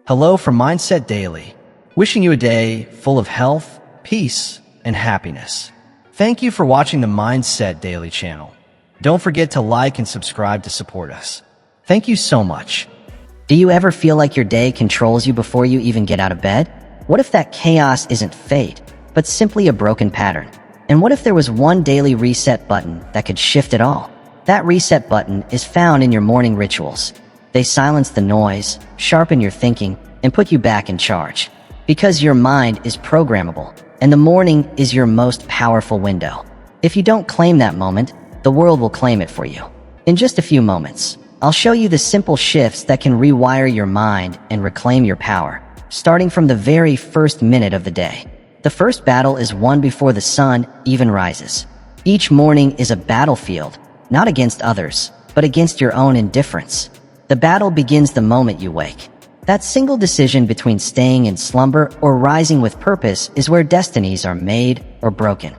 Hello from Mindset Daily, wishing you a day full of health, peace, and happiness. Thank you for watching the Mindset Daily channel. Don't forget to like and subscribe to support us. Thank you so much. Do you ever feel like your day controls you before you even get out of bed? What if that chaos isn't fate, but simply a broken pattern? And what if there was one daily reset button that could shift it all? That reset button is found in your morning rituals. They silence the noise, sharpen your thinking, and put you back in charge. Because your mind is programmable, and the morning is your most powerful window. If you don't claim that moment, the world will claim it for you. In just a few moments, I'll show you the simple shifts that can rewire your mind and reclaim your power, starting from the very first minute of the day. The first battle is won before the sun even rises. Each morning is a battlefield, not against others, but against your own indifference. The battle begins the moment you wake. That single decision between staying in slumber or rising with purpose is where destinies are made or broken.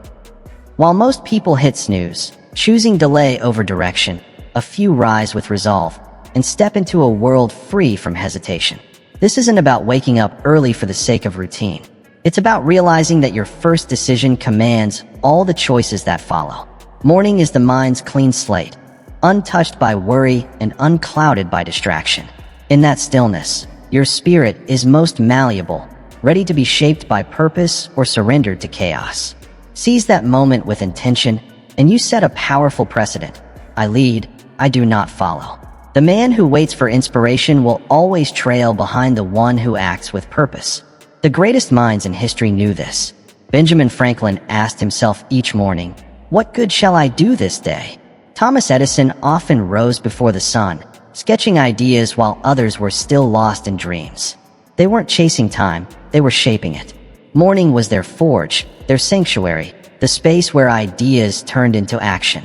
While most people hit snooze, choosing delay over direction, a few rise with resolve and step into a world free from hesitation. This isn't about waking up early for the sake of routine. It's about realizing that your first decision commands all the choices that follow. Morning is the mind's clean slate, untouched by worry and unclouded by distraction. In that stillness, your spirit is most malleable, ready to be shaped by purpose or surrendered to chaos. Seize that moment with intention, and you set a powerful precedent. I lead, I do not follow. The man who waits for inspiration will always trail behind the one who acts with purpose. The greatest minds in history knew this. Benjamin Franklin asked himself each morning, "What good shall I do this day?" Thomas Edison often rose before the sun, sketching ideas while others were still lost in dreams. They weren't chasing time, they were shaping it. Morning was their forge, their sanctuary, the space where ideas turned into action.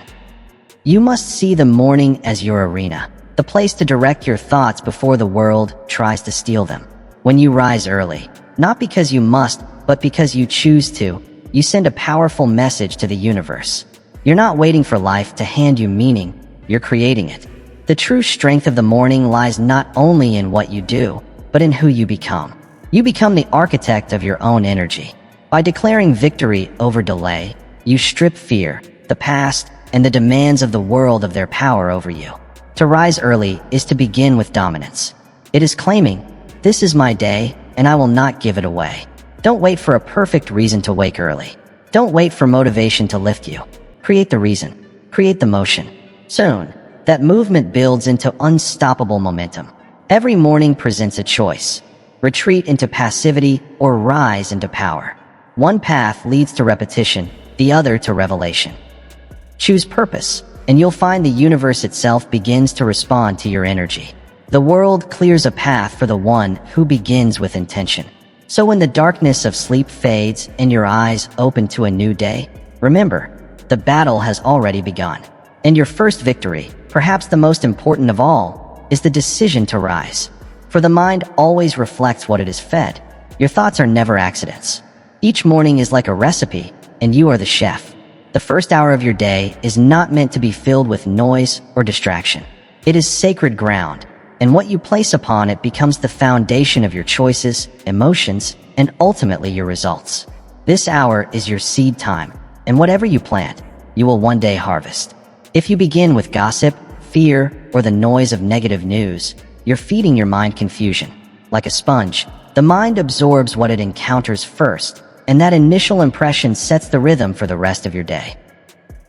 You must see the morning as your arena, the place to direct your thoughts before the world tries to steal them. When you rise early, not because you must, but because you choose to, you send a powerful message to the universe. You're not waiting for life to hand you meaning, you're creating it. The true strength of the morning lies not only in what you do, but in who you become. You become the architect of your own energy. By declaring victory over delay, you strip fear, the past, and the demands of the world of their power over you. To rise early is to begin with dominance. It is claiming, "This is my day, and I will not give it away." Don't wait for a perfect reason to wake early. Don't wait for motivation to lift you. Create the reason. Create the motion. Soon, that movement builds into unstoppable momentum. Every morning presents a choice. Retreat into passivity or rise into power. One path leads to repetition, the other to revelation. Choose purpose, and you'll find the universe itself begins to respond to your energy. The world clears a path for the one who begins with intention. So when the darkness of sleep fades and your eyes open to a new day, remember, the battle has already begun. And your first victory, perhaps the most important of all, is the decision to rise. For the mind always reflects what it is fed. Your thoughts are never accidents. Each morning is like a recipe, and you are the chef. The first hour of your day is not meant to be filled with noise or distraction. It is sacred ground, and what you place upon it becomes the foundation of your choices, emotions, and ultimately your results. This hour is your seed time, and whatever you plant, you will one day harvest. If you begin with gossip, fear, or the noise of negative news, you're feeding your mind confusion. Like a sponge, the mind absorbs what it encounters first, and that initial impression sets the rhythm for the rest of your day.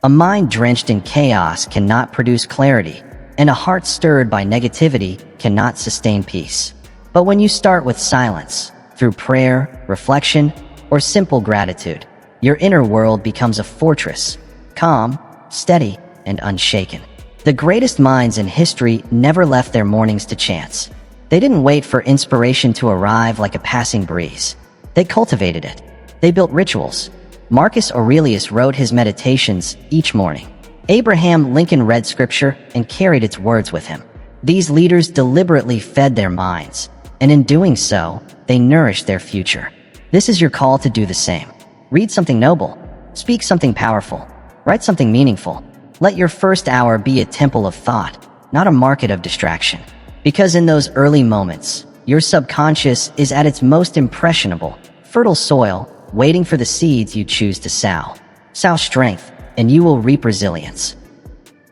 A mind drenched in chaos cannot produce clarity, and a heart stirred by negativity cannot sustain peace. But when you start with silence, through prayer, reflection, or simple gratitude, your inner world becomes a fortress, calm, steady, and unshaken. The greatest minds in history never left their mornings to chance. They didn't wait for inspiration to arrive like a passing breeze. They cultivated it. They built rituals. Marcus Aurelius wrote his meditations each morning. Abraham Lincoln read scripture and carried its words with him. These leaders deliberately fed their minds, and in doing so, they nourished their future. This is your call to do the same. Read something noble. Speak something powerful. Write something meaningful. Let your first hour be a temple of thought, not a market of distraction. Because in those early moments, Your subconscious is at its most impressionable, fertile soil, waiting for the seeds you choose to sow. Sow strength, and you will reap resilience.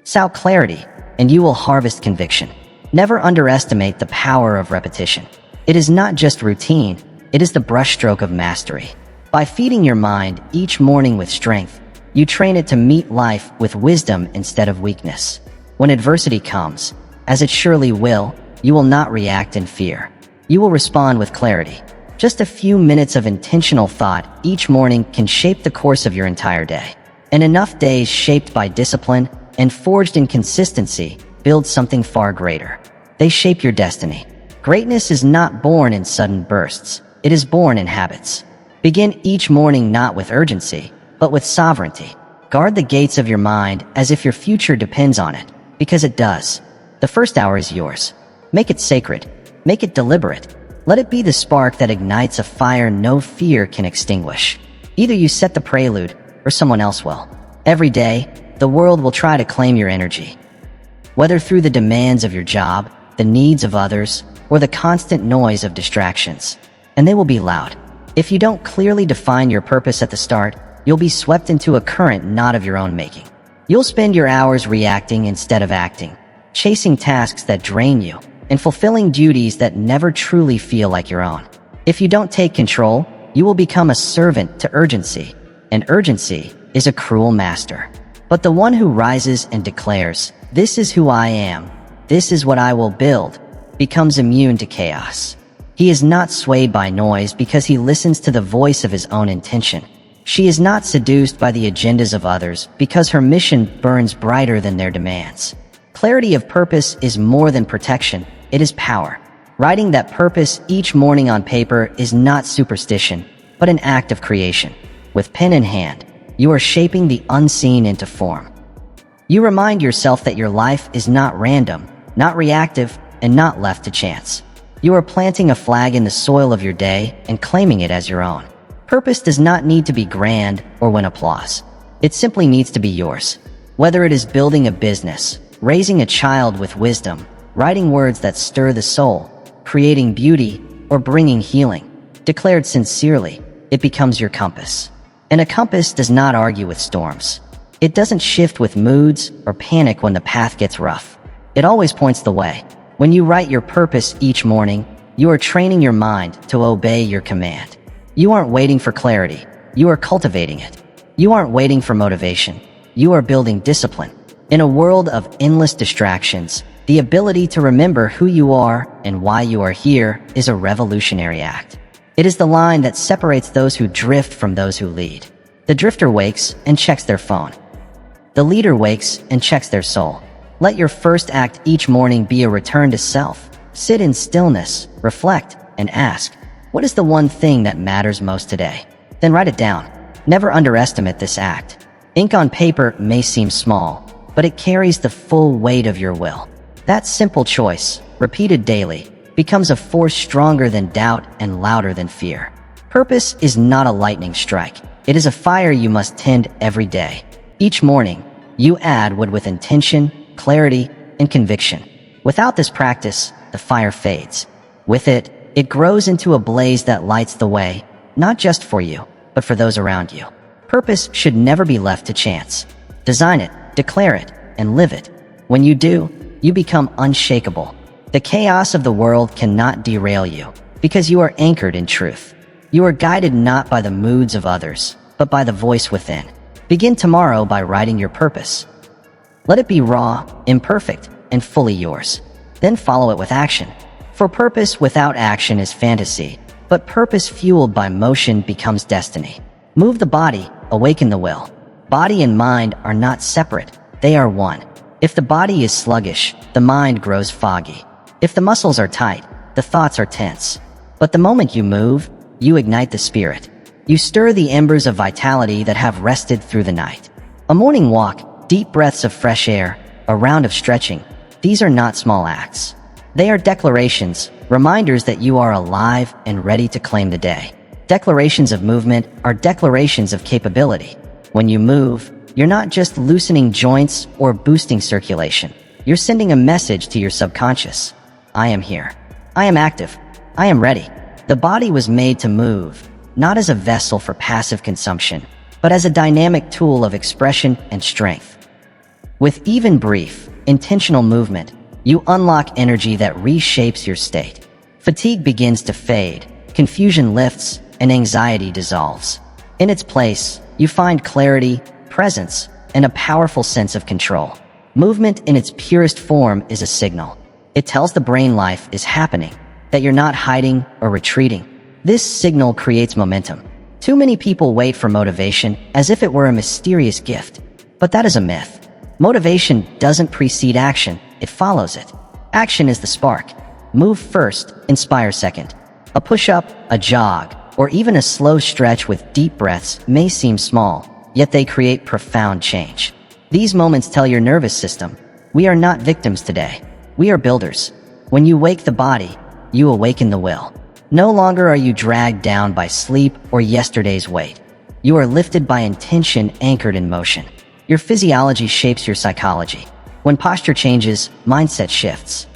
Sow clarity, and you will harvest conviction. Never underestimate the power of repetition. It is not just routine, it is the brushstroke of mastery. By feeding your mind each morning with strength, you train it to meet life with wisdom instead of weakness. When adversity comes, as it surely will, you will not react in fear. You will respond with clarity. Just a few minutes of intentional thought each morning can shape the course of your entire day. And enough days shaped by discipline and forged in consistency build something far greater. They shape your destiny. Greatness is not born in sudden bursts. It is born in habits. Begin each morning not with urgency, but with sovereignty. Guard the gates of your mind as if your future depends on it, because it does. The first hour is yours. Make it sacred. Make it deliberate. Let it be the spark that ignites a fire no fear can extinguish. Either you set the prelude, or someone else will. Every day, the world will try to claim your energy. Whether through the demands of your job, the needs of others, or the constant noise of distractions. And they will be loud. If you don't clearly define your purpose at the start, you'll be swept into a current not of your own making. You'll spend your hours reacting instead of acting, chasing tasks that drain you, and fulfilling duties that never truly feel like your own. If you don't take control, you will become a servant to urgency, and urgency is a cruel master. But the one who rises and declares, "This is who I am, this is what I will build," becomes immune to chaos. He is not swayed by noise because he listens to the voice of his own intention. She is not seduced by the agendas of others because her mission burns brighter than their demands. Clarity of purpose is more than protection, it is power. Writing that purpose each morning on paper is not superstition, but an act of creation. With pen in hand, you are shaping the unseen into form. You remind yourself that your life is not random, not reactive, and not left to chance. You are planting a flag in the soil of your day and claiming it as your own. Purpose does not need to be grand or win applause. It simply needs to be yours. Whether it is building a business, raising a child with wisdom, writing words that stir the soul, creating beauty, or bringing healing, declared sincerely, it becomes your compass. And a compass does not argue with storms. It doesn't shift with moods or panic when the path gets rough. It always points the way. When you write your purpose each morning, you are training your mind to obey your command. You aren't waiting for clarity, you are cultivating it. You aren't waiting for motivation, you are building discipline. In a world of endless distractions, the ability to remember who you are and why you are here is a revolutionary act. It is the line that separates those who drift from those who lead. The drifter wakes and checks their phone. The leader wakes and checks their soul. Let your first act each morning be a return to self. Sit in stillness, reflect, and ask, what is the one thing that matters most today? Then write it down. Never underestimate this act. Ink on paper may seem small, but it carries the full weight of your will. That simple choice, repeated daily, becomes a force stronger than doubt and louder than fear. Purpose is not a lightning strike. It is a fire you must tend every day. Each morning, you add wood with intention, clarity, and conviction. Without this practice, the fire fades. With it, it grows into a blaze that lights the way, not just for you, but for those around you. Purpose should never be left to chance. Design it, declare it, and live it. When you do, you become unshakable. The chaos of the world cannot derail you, because you are anchored in truth. You are guided not by the moods of others, but by the voice within. Begin tomorrow by writing your purpose. Let it be raw, imperfect, and fully yours. Then follow it with action. For purpose without action is fantasy, but purpose fueled by motion becomes destiny. Move the body, awaken the will. Body and mind are not separate, they are one. If the body is sluggish, the mind grows foggy. If the muscles are tight, the thoughts are tense. But the moment you move, you ignite the spirit. You stir the embers of vitality that have rested through the night. A morning walk, deep breaths of fresh air, a round of stretching, these are not small acts. They are declarations, reminders that you are alive and ready to claim the day. Declarations of movement are declarations of capability. When you move, you're not just loosening joints or boosting circulation. You're sending a message to your subconscious. I am here. I am active. I am ready. The body was made to move, not as a vessel for passive consumption, but as a dynamic tool of expression and strength. With even brief, intentional movement, you unlock energy that reshapes your state. Fatigue begins to fade, confusion lifts, and anxiety dissolves. In its place, you find clarity, presence, and a powerful sense of control. Movement in its purest form is a signal. It tells the brain life is happening, that you're not hiding or retreating. This signal creates momentum. Too many people wait for motivation as if it were a mysterious gift. But that is a myth. Motivation doesn't precede action, it follows it. Action is the spark. Move first, inspire second. A push-up, a jog, or even a slow stretch with deep breaths may seem small, yet they create profound change. These moments tell your nervous system, we are not victims today. We are builders. When you wake the body, you awaken the will. No longer are you dragged down by sleep or yesterday's weight. You are lifted by intention anchored in motion. Your physiology shapes your psychology. When posture changes, mindset shifts.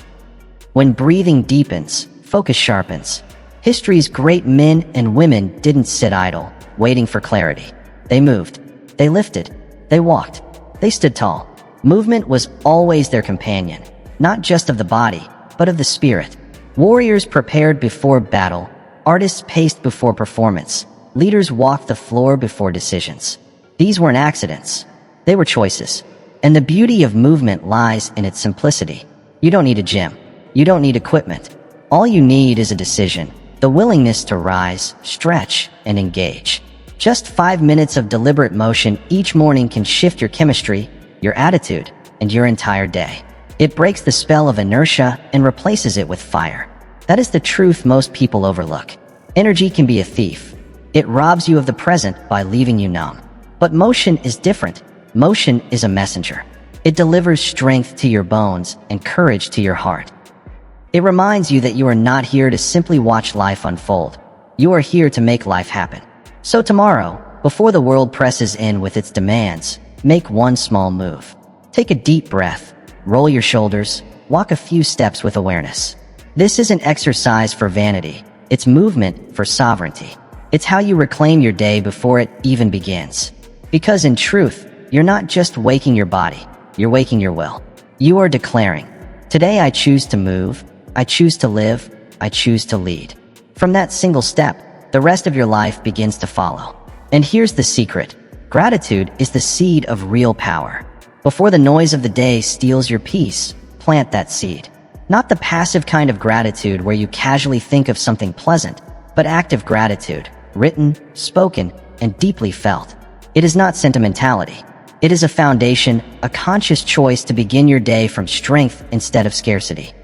When breathing deepens, focus sharpens. History's great men and women didn't sit idle, waiting for clarity. They moved. They lifted. They walked. They stood tall. Movement was always their companion, not just of the body, but of the spirit. Warriors prepared before battle. Artists paced before performance. Leaders walked the floor before decisions. These weren't accidents. They were choices. And the beauty of movement lies in its simplicity. You don't need a gym. You don't need equipment. All you need is a decision, the willingness to rise, stretch, and engage. Just 5 minutes of deliberate motion each morning can shift your chemistry, your attitude, and your entire day. It breaks the spell of inertia and replaces it with fire. That is the truth most people overlook. Energy can be a thief. It robs you of the present by leaving you numb. But motion is different. Motion is a messenger. It delivers strength to your bones and courage to your heart. It reminds you that you are not here to simply watch life unfold. You are here to make life happen. So tomorrow, before the world presses in with its demands, make one small move. Take a deep breath, roll your shoulders, walk a few steps with awareness. This isn't exercise for vanity. It's movement for sovereignty. It's how you reclaim your day before it even begins. Because in truth, you're not just waking your body, you're waking your will. You are declaring, today I choose to move, I choose to live, I choose to lead. From that single step, the rest of your life begins to follow. And here's the secret. Gratitude is the seed of real power. Before the noise of the day steals your peace, plant that seed. Not the passive kind of gratitude where you casually think of something pleasant, but active gratitude, written, spoken, and deeply felt. It is not sentimentality. It is a foundation, a conscious choice to begin your day from strength instead of scarcity.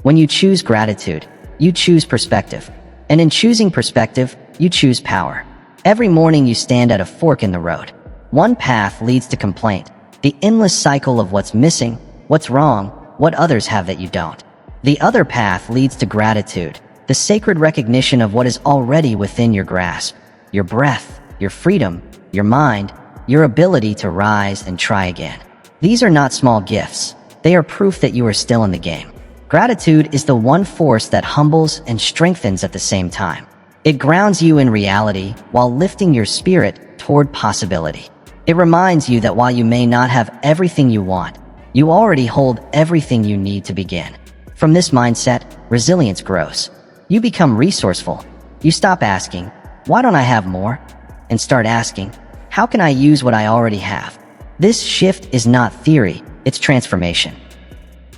When you choose gratitude, you choose perspective. And in choosing perspective, you choose power. Every morning you stand at a fork in the road. One path leads to complaint, the endless cycle of what's missing, what's wrong, what others have that you don't. The other path leads to gratitude, the sacred recognition of what is already within your grasp. Your breath, your freedom, your mind, your ability to rise and try again. These are not small gifts. They are proof that you are still in the game. Gratitude is the one force that humbles and strengthens at the same time. It grounds you in reality while lifting your spirit toward possibility. It reminds you that while you may not have everything you want, you already hold everything you need to begin. From this mindset, resilience grows. You become resourceful. You stop asking, why don't I have more? And start asking, how can I use what I already have? This shift is not theory, it's transformation.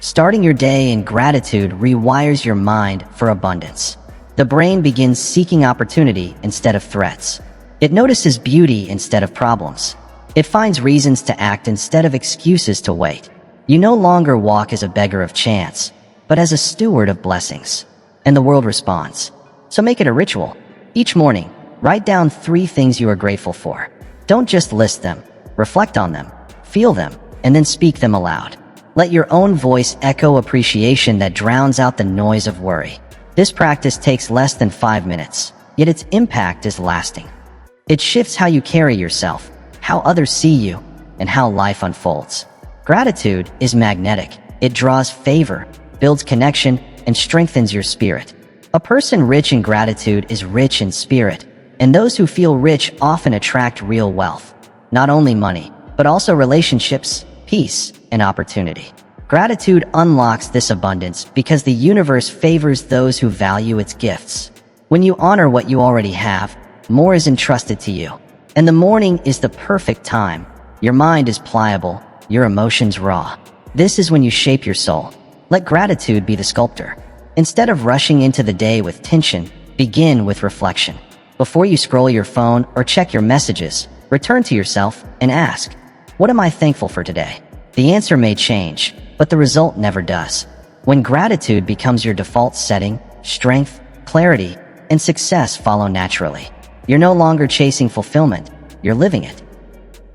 Starting your day in gratitude rewires your mind for abundance. The brain begins seeking opportunity instead of threats. It notices beauty instead of problems. It finds reasons to act instead of excuses to wait. You no longer walk as a beggar of chance, but as a steward of blessings. And the world responds. So make it a ritual. Each morning, write down 3 things you are grateful for. Don't just list them. Reflect on them, feel them, and then speak them aloud. Let your own voice echo appreciation that drowns out the noise of worry. This practice takes less than 5 minutes, yet its impact is lasting. It shifts how you carry yourself, how others see you, and how life unfolds. Gratitude is magnetic. It draws favor, builds connection, and strengthens your spirit. A person rich in gratitude is rich in spirit, and those who feel rich often attract real wealth. Not only money, but also relationships, peace, and opportunity. Gratitude unlocks this abundance because the universe favors those who value its gifts. When you honor what you already have, more is entrusted to you. And the morning is the perfect time. Your mind is pliable, your emotions raw. This is when you shape your soul. Let gratitude be the sculptor. Instead of rushing into the day with tension, begin with reflection. Before you scroll your phone or check your messages, return to yourself and ask, what am I thankful for today? The answer may change, but the result never does. When gratitude becomes your default setting, strength, clarity, and success follow naturally. You're no longer chasing fulfillment, you're living it.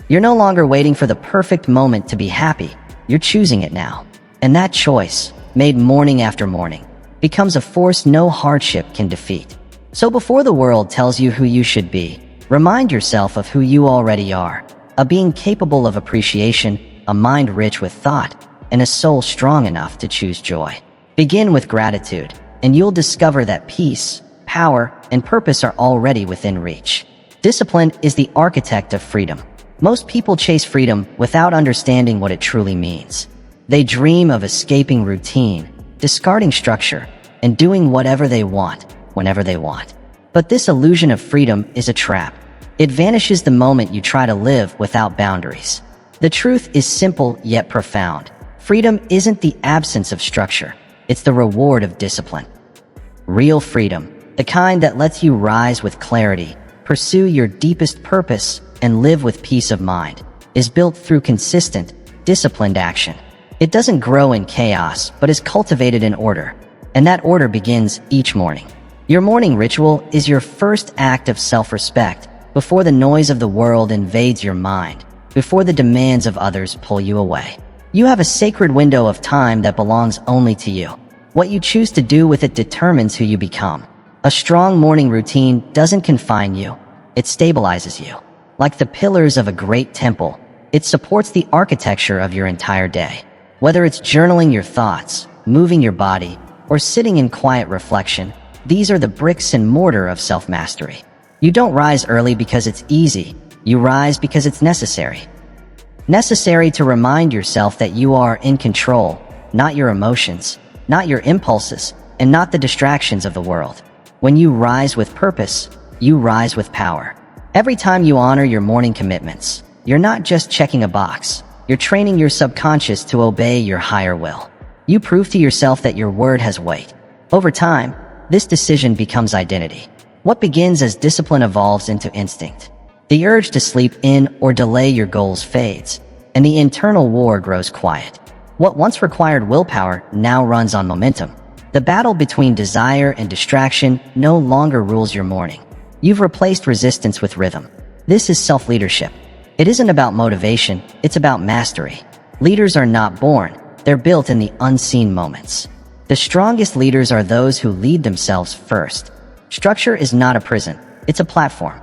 You're no longer waiting for the perfect moment to be happy, you're choosing it now. And that choice, made morning after morning, becomes a force no hardship can defeat. So before the world tells you who you should be, remind yourself of who you already are, a being capable of appreciation, a mind rich with thought, and a soul strong enough to choose joy. Begin with gratitude, and you'll discover that peace, power, and purpose are already within reach. Discipline is the architect of freedom. Most people chase freedom without understanding what it truly means. They dream of escaping routine, discarding structure, and doing whatever they want, whenever they want. But this illusion of freedom is a trap. It vanishes the moment you try to live without boundaries. The truth is simple yet profound. Freedom isn't the absence of structure. It's the reward of discipline. Real freedom, the kind that lets you rise with clarity, pursue your deepest purpose, and live with peace of mind, is built through consistent, disciplined action. It doesn't grow in chaos, but is cultivated in order. And that order begins each morning. Your morning ritual is your first act of self-respect before the noise of the world invades your mind, before the demands of others pull you away. You have a sacred window of time that belongs only to you. What you choose to do with it determines who you become. A strong morning routine doesn't confine you, it stabilizes you. Like the pillars of a great temple, it supports the architecture of your entire day. Whether it's journaling your thoughts, moving your body, or sitting in quiet reflection, these are the bricks and mortar of self-mastery. You don't rise early because it's easy, you rise because it's necessary. Necessary to remind yourself that you are in control, not your emotions, not your impulses, and not the distractions of the world. When you rise with purpose, you rise with power. Every time you honor your morning commitments, you're not just checking a box, you're training your subconscious to obey your higher will. You prove to yourself that your word has weight. Over time, this decision becomes identity. What begins as discipline evolves into instinct. The urge to sleep in or delay your goals fades, and the internal war grows quiet. What once required willpower now runs on momentum. The battle between desire and distraction no longer rules your morning. You've replaced resistance with rhythm. This is self-leadership. It isn't about motivation, it's about mastery. Leaders are not born, they're built in the unseen moments. The strongest leaders are those who lead themselves first. Structure is not a prison, it's a platform.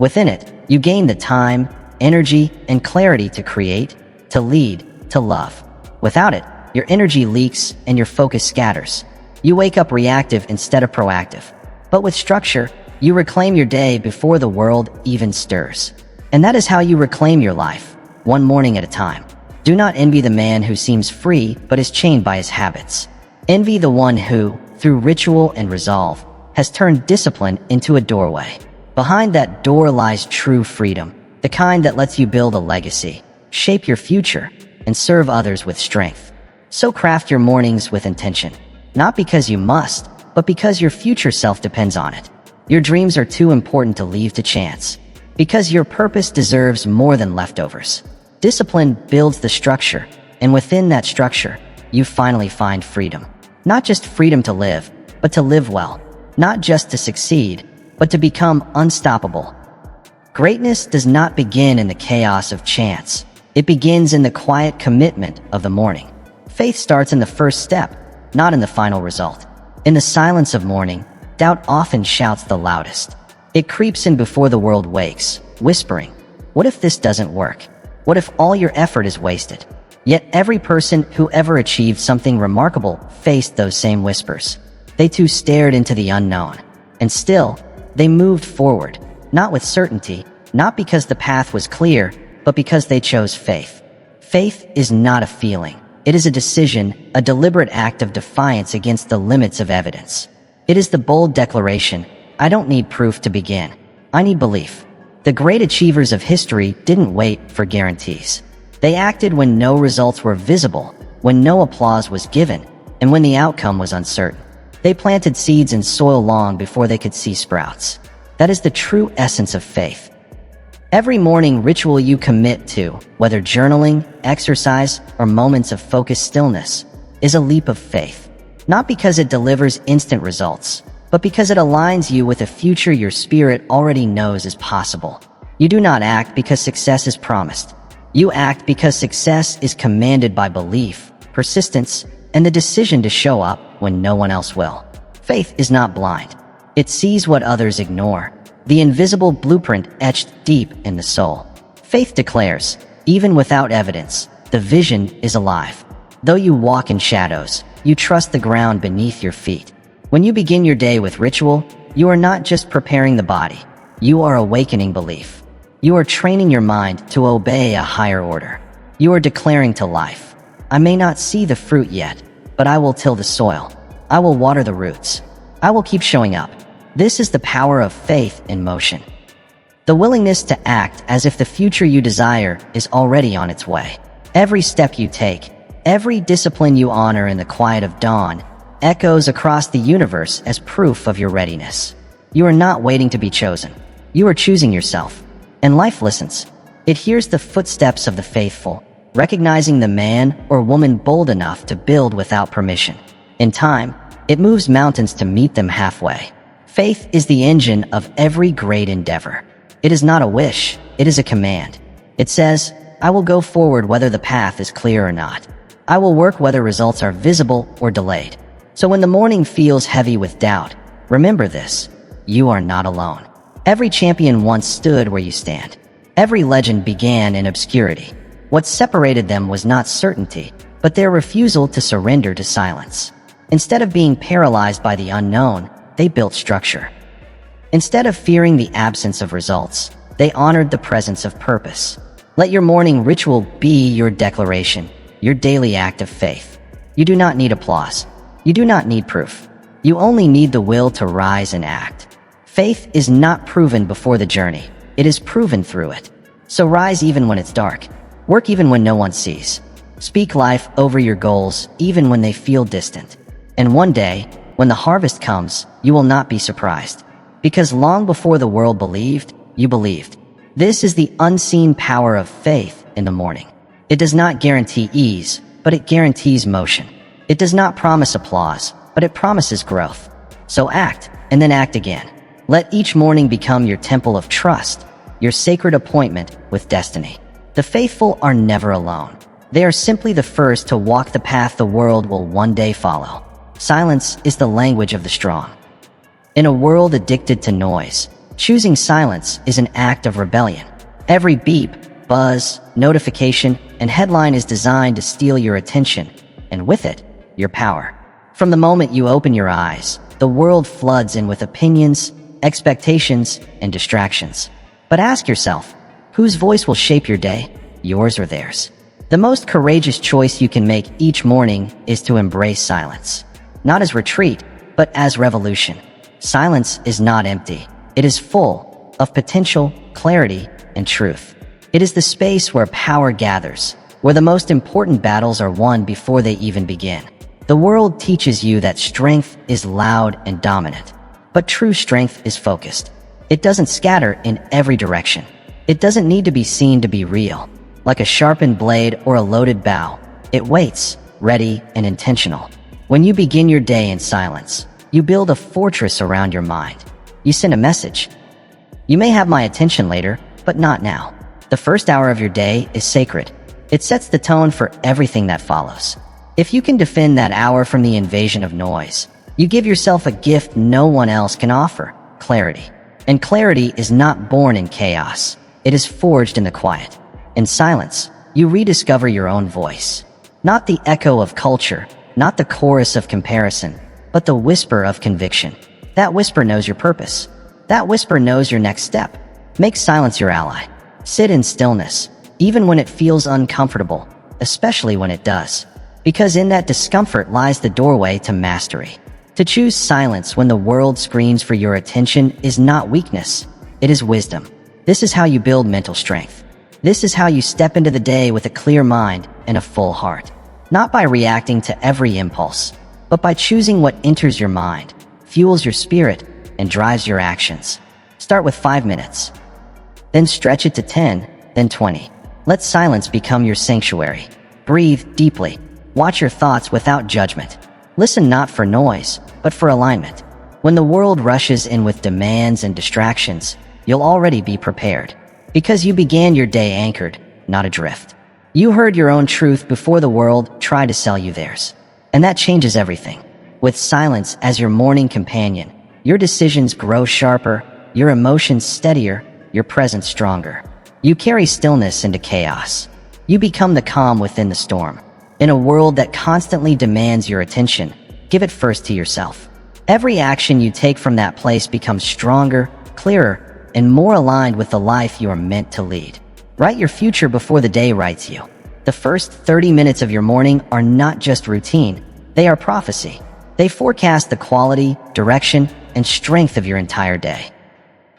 Within it, you gain the time, energy, and clarity to create, to lead, to love. Without it, your energy leaks and your focus scatters. You wake up reactive instead of proactive. But with structure, you reclaim your day before the world even stirs. And that is how you reclaim your life, one morning at a time. Do not envy the man who seems free but is chained by his habits. Envy the one who, through ritual and resolve, has turned discipline into a doorway. Behind that door lies true freedom, the kind that lets you build a legacy, shape your future, and serve others with strength. So craft your mornings with intention, not because you must, but because your future self depends on it. Your dreams are too important to leave to chance, because your purpose deserves more than leftovers. Discipline builds the structure, and within that structure, you finally find freedom. Not just freedom to live, but to live well. Not just to succeed, but to become unstoppable. Greatness does not begin in the chaos of chance. It begins in the quiet commitment of the morning. Faith starts in the first step, not in the final result. In the silence of morning, doubt often shouts the loudest. It creeps in before the world wakes, whispering, "What if this doesn't work? What if all your effort is wasted?" Yet every person who ever achieved something remarkable faced those same whispers. They too stared into the unknown. And still, they moved forward, not with certainty, not because the path was clear, but because they chose faith. Faith is not a feeling. It is a decision, a deliberate act of defiance against the limits of evidence. It is the bold declaration, I don't need proof to begin. I need belief. The great achievers of history didn't wait for guarantees. They acted when no results were visible, when no applause was given, and when the outcome was uncertain. They planted seeds in soil long before they could see sprouts. That is the true essence of faith. Every morning ritual you commit to, whether journaling, exercise, or moments of focused stillness, is a leap of faith. Not because it delivers instant results, but because it aligns you with a future your spirit already knows is possible. You do not act because success is promised. You act because success is commanded by belief, persistence, and the decision to show up when no one else will. Faith is not blind. It sees what others ignore, the invisible blueprint etched deep in the soul. Faith declares, even without evidence, the vision is alive. Though you walk in shadows, you trust the ground beneath your feet. When you begin your day with ritual, you are not just preparing the body, you are awakening belief. You are training your mind to obey a higher order. You are declaring to life, I may not see the fruit yet, but I will till the soil. I will water the roots. I will keep showing up. This is the power of faith in motion. The willingness to act as if the future you desire is already on its way. Every step you take, every discipline you honor in the quiet of dawn, echoes across the universe as proof of your readiness. You are not waiting to be chosen. You are choosing yourself. And life listens. It hears the footsteps of the faithful, recognizing the man or woman bold enough to build without permission. In time, it moves mountains to meet them halfway. Faith is the engine of every great endeavor. It is not a wish, it is a command. It says, I will go forward whether the path is clear or not. I will work whether results are visible or delayed. So when the morning feels heavy with doubt, remember this, you are not alone. Every champion once stood where you stand. Every legend began in obscurity. What separated them was not certainty, but their refusal to surrender to silence. Instead of being paralyzed by the unknown, they built structure. Instead of fearing the absence of results, they honored the presence of purpose. Let your morning ritual be your declaration, your daily act of faith. You do not need applause. You do not need proof. You only need the will to rise and act. Faith is not proven before the journey. It is proven through it. So rise even when it's dark. Work even when no one sees. Speak life over your goals even when they feel distant. And one day, when the harvest comes, you will not be surprised. Because long before the world believed, you believed. This is the unseen power of faith in the morning. It does not guarantee ease, but it guarantees motion. It does not promise applause, but it promises growth. So act, and then act again. Let each morning become your temple of trust, your sacred appointment with destiny. The faithful are never alone. They are simply the first to walk the path the world will one day follow. Silence is the language of the strong. In a world addicted to noise, choosing silence is an act of rebellion. Every beep, buzz, notification, and headline is designed to steal your attention, and with it, your power. From the moment you open your eyes, the world floods in with opinions, expectations, and distractions. But ask yourself, whose voice will shape your day, yours or theirs? The most courageous choice you can make each morning is to embrace silence. Not as retreat, but as revolution. Silence is not empty. It is full of potential, clarity, and truth. It is the space where power gathers, where the most important battles are won before they even begin. The world teaches you that strength is loud and dominant, but true strength is focused. It doesn't scatter in every direction. It doesn't need to be seen to be real. Like a sharpened blade or a loaded bow, it waits, ready and intentional. When you begin your day in silence, you build a fortress around your mind. You send a message. You may have my attention later, but not now. The first hour of your day is sacred. It sets the tone for everything that follows. If you can defend that hour from the invasion of noise, you give yourself a gift no one else can offer, clarity. And clarity is not born in chaos. It is forged in the quiet. In silence, you rediscover your own voice. Not the echo of culture, not the chorus of comparison, but the whisper of conviction. That whisper knows your purpose. That whisper knows your next step. Make silence your ally. Sit in stillness, even when it feels uncomfortable, especially when it does. Because in that discomfort lies the doorway to mastery. To choose silence when the world screams for your attention is not weakness, it is wisdom. This is how you build mental strength. This is how you step into the day with a clear mind and a full heart. Not by reacting to every impulse, but by choosing what enters your mind, fuels your spirit, and drives your actions. Start with 5 minutes. Then stretch it to 10, then 20. Let silence become your sanctuary. Breathe deeply. Watch your thoughts without judgment. Listen not for noise, but for alignment. When the world rushes in with demands and distractions, you'll already be prepared. Because you began your day anchored, not adrift. You heard your own truth before the world tried to sell you theirs. And that changes everything. With silence as your morning companion, your decisions grow sharper, your emotions steadier, your presence stronger. You carry stillness into chaos. You become the calm within the storm. In a world that constantly demands your attention, give it first to yourself. Every action you take from that place becomes stronger, clearer, and more aligned with the life you are meant to lead. Write your future before the day writes you. The first 30 minutes of your morning are not just routine, they are prophecy. They forecast the quality, direction, and strength of your entire day.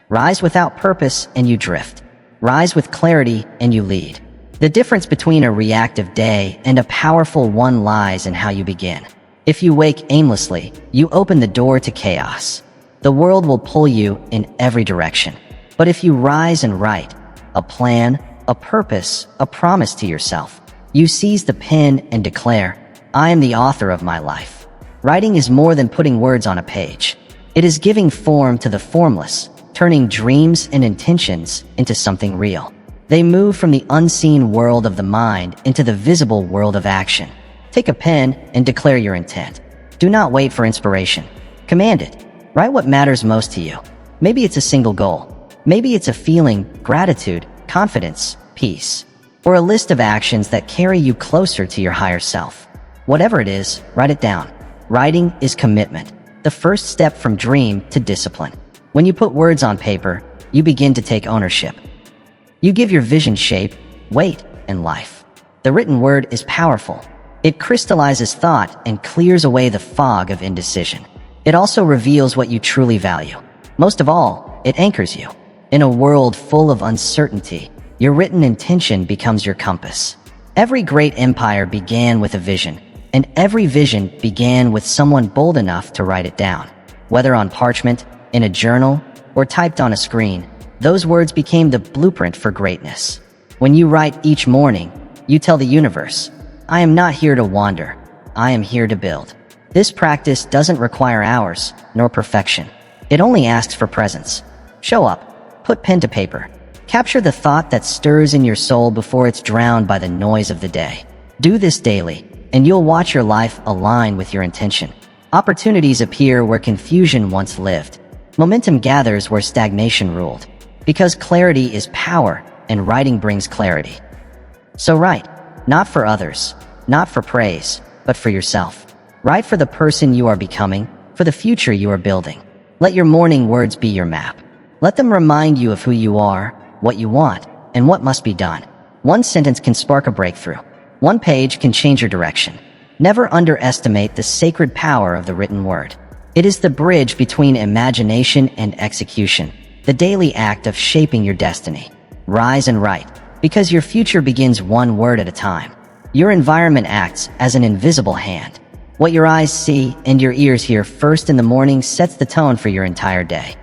Rise without purpose and you drift. Rise with clarity and you lead. The difference between a reactive day and a powerful one lies in how you begin. If you wake aimlessly, you open the door to chaos. The world will pull you in every direction. But if you rise and write, a plan, a purpose, a promise to yourself, you seize the pen and declare, I am the author of my life. Writing is more than putting words on a page. It is giving form to the formless, turning dreams and intentions into something real. They move from the unseen world of the mind into the visible world of action. Take a pen and declare your intent. Do not wait for inspiration. Command it. Write what matters most to you. Maybe it's a single goal. Maybe it's a feeling, gratitude, confidence, peace, or a list of actions that carry you closer to your higher self. Whatever it is, write it down. Writing is commitment, the first step from dream to discipline. When you put words on paper, you begin to take ownership. You give your vision shape, weight, and life. The written word is powerful. It crystallizes thought and clears away the fog of indecision. It also reveals what you truly value. Most of all, it anchors you. In a world full of uncertainty, your written intention becomes your compass. Every great empire began with a vision, and every vision began with someone bold enough to write it down. Whether on parchment, in a journal, or typed on a screen, those words became the blueprint for greatness. When you write each morning, you tell the universe, I am not here to wander, I am here to build. This practice doesn't require hours, nor perfection. It only asks for presence. Show up, put pen to paper. Capture the thought that stirs in your soul before it's drowned by the noise of the day. Do this daily, and you'll watch your life align with your intention. Opportunities appear where confusion once lived. Momentum gathers where stagnation ruled. Because clarity is power, and writing brings clarity. So write, not for others, not for praise, but for yourself. Write for the person you are becoming, for the future you are building. Let your morning words be your map. Let them remind you of who you are, what you want, and what must be done. One sentence can spark a breakthrough. One page can change your direction. Never underestimate the sacred power of the written word. It is the bridge between imagination and execution, the daily act of shaping your destiny. Rise and write, because your future begins one word at a time. Your environment acts as an invisible hand. What your eyes see and your ears hear first in the morning sets the tone for your entire day.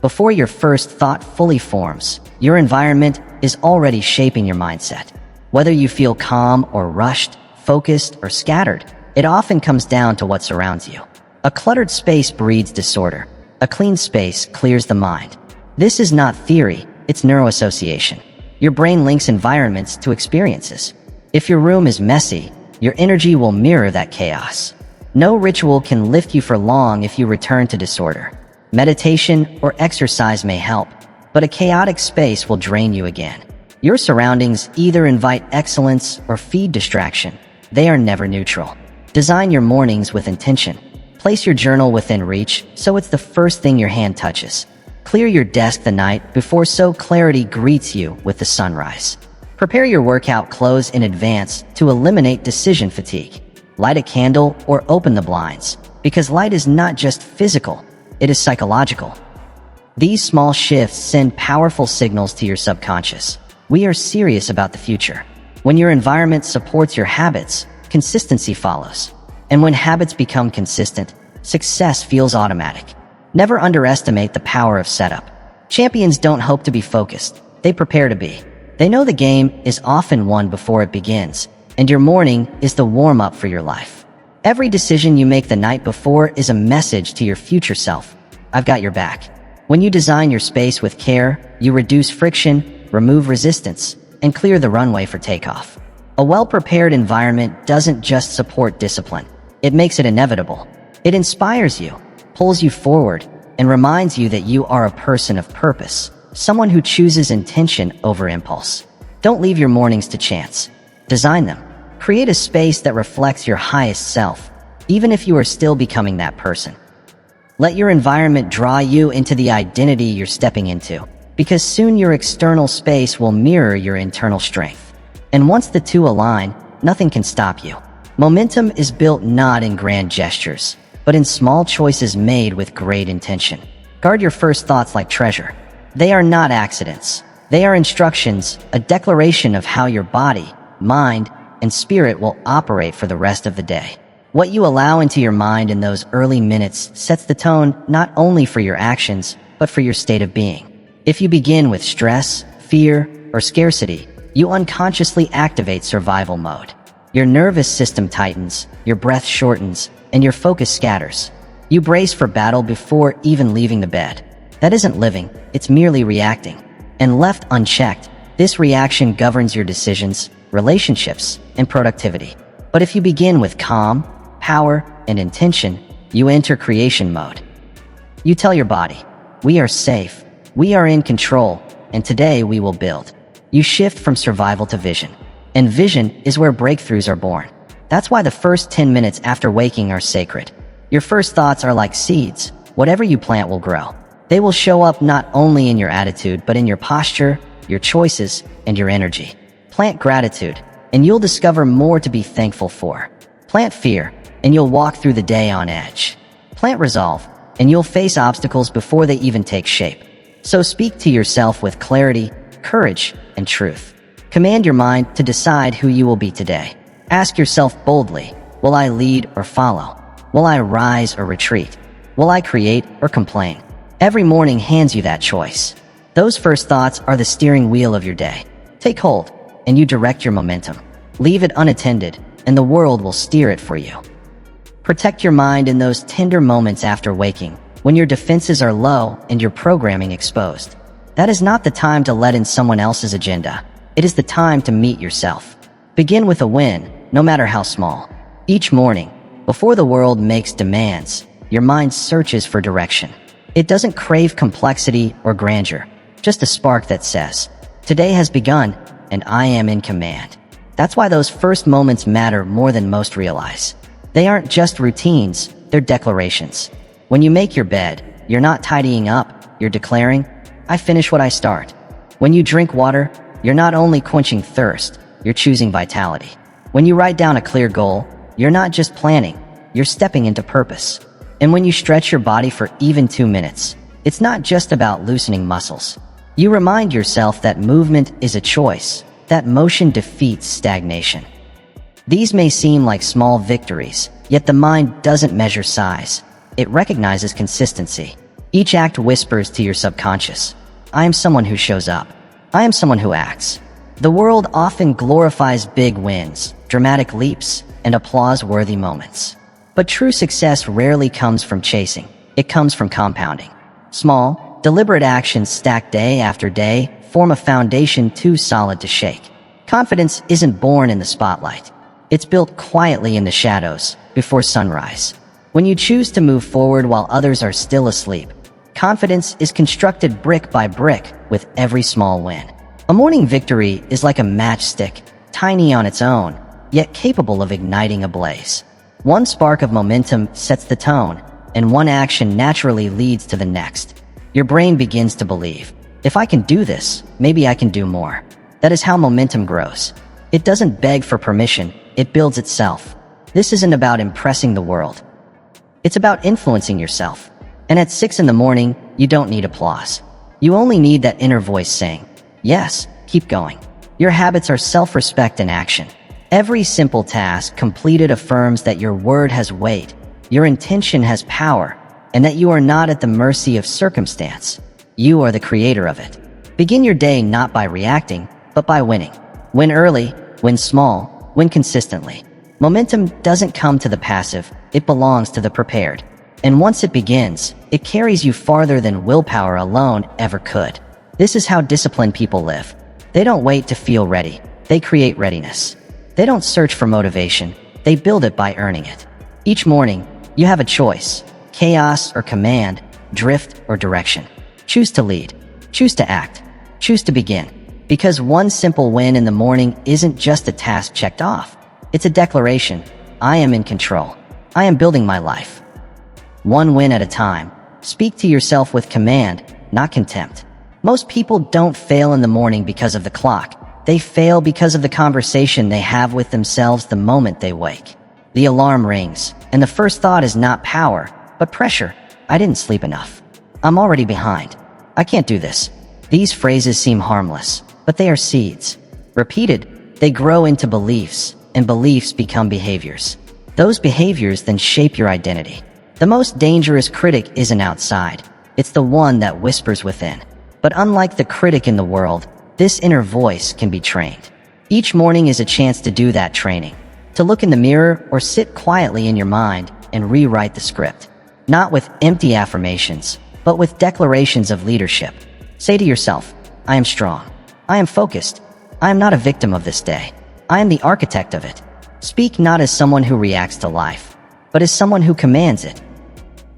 Before your first thought fully forms, your environment is already shaping your mindset. Whether you feel calm or rushed, focused or scattered, it often comes down to what surrounds you. A cluttered space breeds disorder. A clean space clears the mind. This is not theory, it's neuroassociation. Your brain links environments to experiences. If your room is messy, your energy will mirror that chaos. No ritual can lift you for long if you return to disorder. Meditation or exercise may help, but a chaotic space will drain you again. Your surroundings either invite excellence or feed distraction. They are never neutral. Design your mornings with intention. Place your journal within reach so it's the first thing your hand touches. Clear your desk the night before so clarity greets you with the sunrise. Prepare your workout clothes in advance to eliminate decision fatigue. Light a candle or open the blinds, because light is not just physical, it is psychological. These small shifts send powerful signals to your subconscious. We are serious about the future. When your environment supports your habits, consistency follows. And when habits become consistent, success feels automatic. Never underestimate the power of setup. Champions don't hope to be focused, they prepare to be. They know the game is often won before it begins, and your morning is the warm-up for your life. Every decision you make the night before is a message to your future self. I've got your back. When you design your space with care, you reduce friction, remove resistance, and clear the runway for takeoff. A well-prepared environment doesn't just support discipline. It makes it inevitable. It inspires you, pulls you forward, and reminds you that you are a person of purpose, someone who chooses intention over impulse. Don't leave your mornings to chance. Design them. Create a space that reflects your highest self, even if you are still becoming that person. Let your environment draw you into the identity you're stepping into, because soon your external space will mirror your internal strength. And once the two align, nothing can stop you. Momentum is built not in grand gestures, but in small choices made with great intention. Guard your first thoughts like treasure. They are not accidents. They are instructions, a declaration of how your body, mind, and spirit will operate for the rest of the day. What you allow into your mind in those early minutes sets the tone not only for your actions, but for your state of being. If you begin with stress, fear, or scarcity, you unconsciously activate survival mode. Your nervous system tightens, your breath shortens, and your focus scatters. You brace for battle before even leaving the bed. That isn't living, it's merely reacting. And left unchecked, this reaction governs your decisions, relationships, and productivity. But if you begin with calm, power, and intention, you enter creation mode. You tell your body, we are safe, we are in control, and today we will build. You shift from survival to vision. And vision is where breakthroughs are born. That's why the first 10 minutes after waking are sacred. Your first thoughts are like seeds. Whatever you plant will grow. They will show up not only in your attitude, but in your posture, your choices, and your energy. Plant gratitude, and you'll discover more to be thankful for. Plant fear, and you'll walk through the day on edge. Plant resolve, and you'll face obstacles before they even take shape. So speak to yourself with clarity, courage, and truth. Command your mind to decide who you will be today. Ask yourself boldly, will I lead or follow? Will I rise or retreat? Will I create or complain? Every morning hands you that choice. Those first thoughts are the steering wheel of your day. Take hold, and you direct your momentum. Leave it unattended, and the world will steer it for you. Protect your mind in those tender moments after waking, when your defenses are low and your programming exposed. That is not the time to let in someone else's agenda. It is the time to meet yourself. Begin with a win, no matter how small. Each morning, before the world makes demands, your mind searches for direction. It doesn't crave complexity or grandeur, just a spark that says, today has begun, and I am in command. That's why those first moments matter more than most realize. They aren't just routines, they're declarations. When you make your bed, you're not tidying up, you're declaring, I finish what I start. When you drink water, you're not only quenching thirst, you're choosing vitality. When you write down a clear goal, you're not just planning, you're stepping into purpose. And when you stretch your body for even 2 minutes, it's not just about loosening muscles. You remind yourself that movement is a choice, that motion defeats stagnation. These may seem like small victories, yet the mind doesn't measure size. It recognizes consistency. Each act whispers to your subconscious, I am someone who shows up. I am someone who acts. The world often glorifies big wins, dramatic leaps, and applause-worthy moments. But true success rarely comes from chasing. It comes from compounding. Small, deliberate actions stacked day after day form a foundation too solid to shake. Confidence isn't born in the spotlight. It's built quietly in the shadows, before sunrise. When you choose to move forward while others are still asleep, confidence is constructed brick by brick with every small win. A morning victory is like a matchstick, tiny on its own, yet capable of igniting a blaze. One spark of momentum sets the tone, and one action naturally leads to the next. Your brain begins to believe, if I can do this, maybe I can do more. That is how momentum grows. It doesn't beg for permission, it builds itself. This isn't about impressing the world. It's about influencing yourself. And at 6 in the morning, you don't need applause. You only need that inner voice saying, yes, keep going. Your habits are self-respect in action. Every simple task completed affirms that your word has weight, your intention has power, and that you are not at the mercy of circumstance. You are the creator of it. Begin your day not by reacting, but by winning. Win early, win small, win consistently. Momentum doesn't come to the passive, it belongs to the prepared. And once it begins, it carries you farther than willpower alone ever could. This is how disciplined people live. They don't wait to feel ready, they create readiness. They don't search for motivation, they build it by earning it. Each morning, you have a choice: chaos or command, drift or direction. Choose to lead, choose to act, choose to begin. Because one simple win in the morning isn't just a task checked off. It's a declaration: I am in control. I am building my life. One win at a time. Speak to yourself with command, not contempt. Most people don't fail in the morning because of the clock. They fail because of the conversation they have with themselves the moment they wake. The alarm rings, and the first thought is not power, but pressure. I didn't sleep enough. I'm already behind. I can't do this. These phrases seem harmless, but they are seeds. Repeated, they grow into beliefs, and beliefs become behaviors. Those behaviors then shape your identity. The most dangerous critic isn't outside. It's the one that whispers within. But unlike the critic in the world, this inner voice can be trained. Each morning is a chance to do that training, to look in the mirror or sit quietly in your mind and rewrite the script. Not with empty affirmations, but with declarations of leadership. Say to yourself, I am strong. I am focused. I am not a victim of this day. I am the architect of it. Speak not as someone who reacts to life, but as someone who commands it.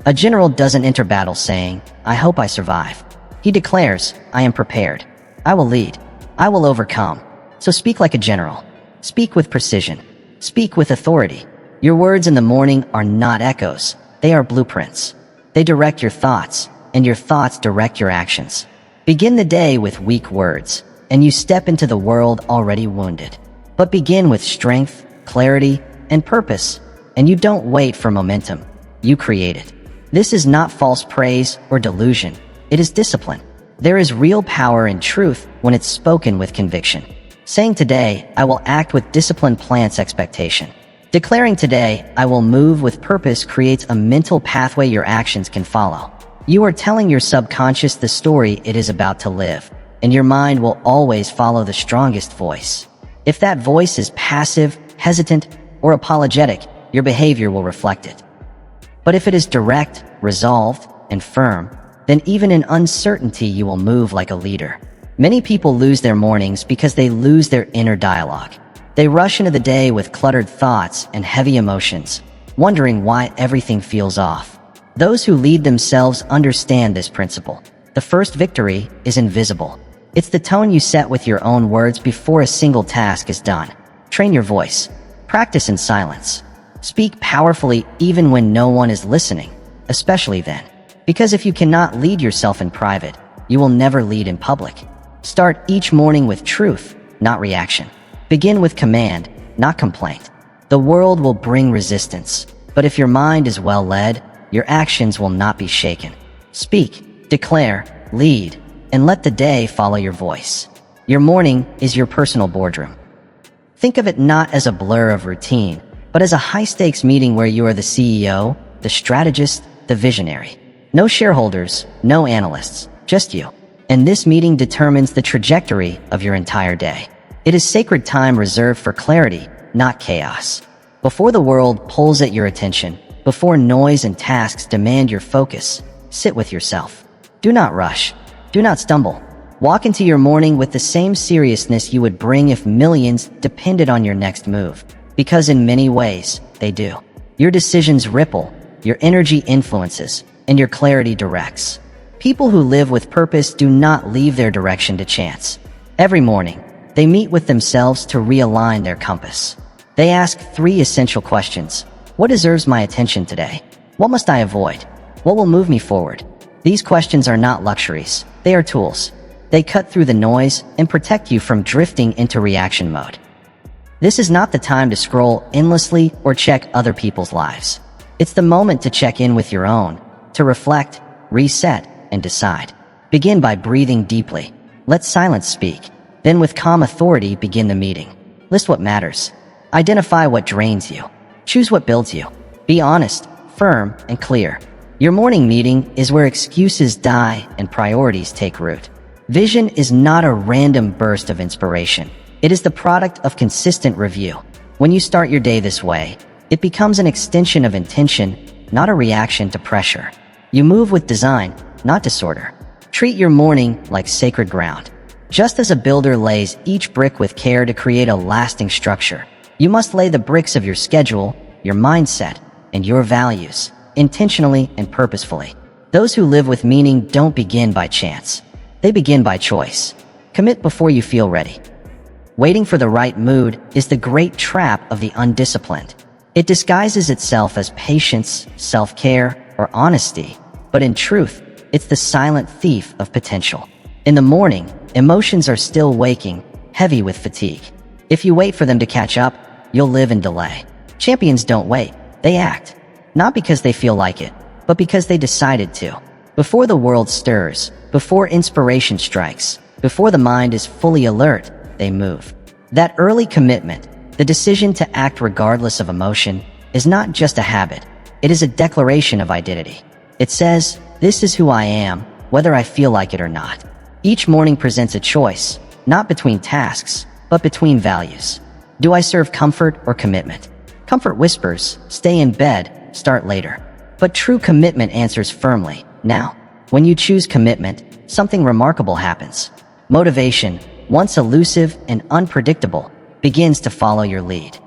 A general doesn't enter battle saying, I hope I survive. He declares, I am prepared. I will lead. I will overcome. So speak like a general. Speak with precision. Speak with authority. Your words in the morning are not echoes. They are blueprints. They direct your thoughts, and your thoughts direct your actions. Begin the day with weak words, and you step into the world already wounded. But begin with strength, clarity, and purpose, and you don't wait for momentum. You create it. This is not false praise or delusion. It is discipline. There is real power in truth when it's spoken with conviction. Saying today, I will act with discipline plants expectation. Declaring today, I will move with purpose creates a mental pathway your actions can follow. You are telling your subconscious the story it is about to live, and your mind will always follow the strongest voice. If that voice is passive, hesitant, or apologetic, your behavior will reflect it. But if it is direct, resolved, and firm, then even in uncertainty you will move like a leader. Many people lose their mornings because they lose their inner dialogue. They rush into the day with cluttered thoughts and heavy emotions, wondering why everything feels off. Those who lead themselves understand this principle. The first victory is invisible. It's the tone you set with your own words before a single task is done. Train your voice. Practice in silence. Speak powerfully even when no one is listening, especially then. Because if you cannot lead yourself in private, you will never lead in public. Start each morning with truth, not reaction. Begin with command, not complaint. The world will bring resistance, but if your mind is well led, your actions will not be shaken. Speak, declare, lead, and let the day follow your voice. Your morning is your personal boardroom. Think of it not as a blur of routine, but as a high-stakes meeting where you are the CEO, the strategist, the visionary. No shareholders, no analysts, just you. And this meeting determines the trajectory of your entire day. It is sacred time reserved for clarity, not chaos. Before the world pulls at your attention, before noise and tasks demand your focus, sit with yourself. Do not rush. Do not stumble. Walk into your morning with the same seriousness you would bring if millions depended on your next move. Because in many ways, they do. Your decisions ripple, your energy influences, and your clarity directs. People who live with purpose do not leave their direction to chance. Every morning, they meet with themselves to realign their compass. They ask 3 essential questions. What deserves my attention today? What must I avoid? What will move me forward? These questions are not luxuries. They are tools. They cut through the noise and protect you from drifting into reaction mode. This is not the time to scroll endlessly or check other people's lives. It's the moment to check in with your own, to reflect, reset, and decide. Begin by breathing deeply. Let silence speak. Then with calm authority, begin the meeting. List what matters. Identify what drains you. Choose what builds you. Be honest, firm, and clear. Your morning meeting is where excuses die and priorities take root. Vision is not a random burst of inspiration. It is the product of consistent review. When you start your day this way, it becomes an extension of intention, not a reaction to pressure. You move with design, not disorder. Treat your morning like sacred ground. Just as a builder lays each brick with care to create a lasting structure, you must lay the bricks of your schedule, your mindset, and your values, intentionally and purposefully. Those who live with meaning don't begin by chance. They begin by choice. Commit before you feel ready. Waiting for the right mood is the great trap of the undisciplined. It disguises itself as patience, self-care, or honesty, but in truth, it's the silent thief of potential. In the morning, emotions are still waking, heavy with fatigue. If you wait for them to catch up, you'll live in delay. Champions don't wait, they act. Not because they feel like it, but because they decided to. Before the world stirs, before inspiration strikes, before the mind is fully alert, they move. That early commitment, the decision to act regardless of emotion, is not just a habit. It is a declaration of identity. It says, "This is who I am, whether I feel like it or not." Each morning presents a choice, not between tasks, but between values. Do I serve comfort or commitment? Comfort whispers, "Stay in bed, start later." But true commitment answers firmly, "Now." When you choose commitment, something remarkable happens. Motivation, once elusive and unpredictable, begins to follow your lead.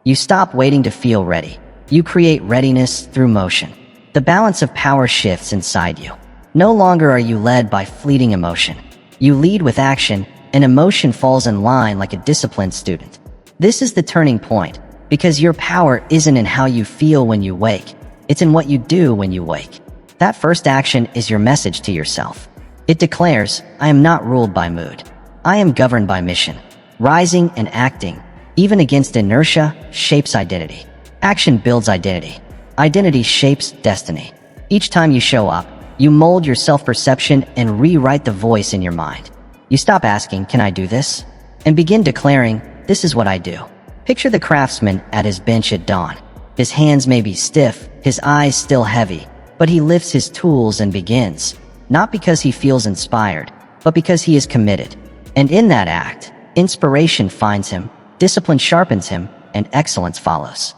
You stop waiting to feel ready. You create readiness through motion. The balance of power shifts inside you. No longer are you led by fleeting emotion. You lead with action, and emotion falls in line like a disciplined student. This is the turning point, because your power isn't in how you feel when you wake. It's in what you do when you wake. That first action is your message to yourself. It declares, "I am not ruled by mood. I am governed by mission." Rising and acting, even against inertia, shapes identity. Action builds identity. Identity shapes destiny. Each time you show up, you mold your self-perception and rewrite the voice in your mind. You stop asking, "Can I do this?" and begin declaring, "This is what I do." Picture the craftsman at his bench at dawn. His hands may be stiff, his eyes still heavy, but he lifts his tools and begins, not because he feels inspired, but because he is committed. And in that act, inspiration finds him, discipline sharpens him, and excellence follows.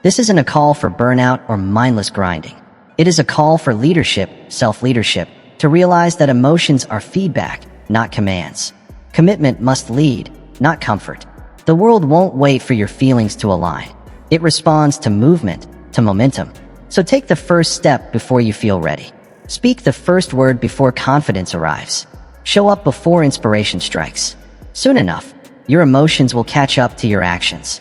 This isn't a call for burnout or mindless grinding. It is a call for leadership, self-leadership, to realize that emotions are feedback, not commands. Commitment must lead, not comfort. The world won't wait for your feelings to align. It responds to movement, to momentum. So take the first step before you feel ready. Speak the first word before confidence arrives. Show up before inspiration strikes. Soon enough, your emotions will catch up to your actions.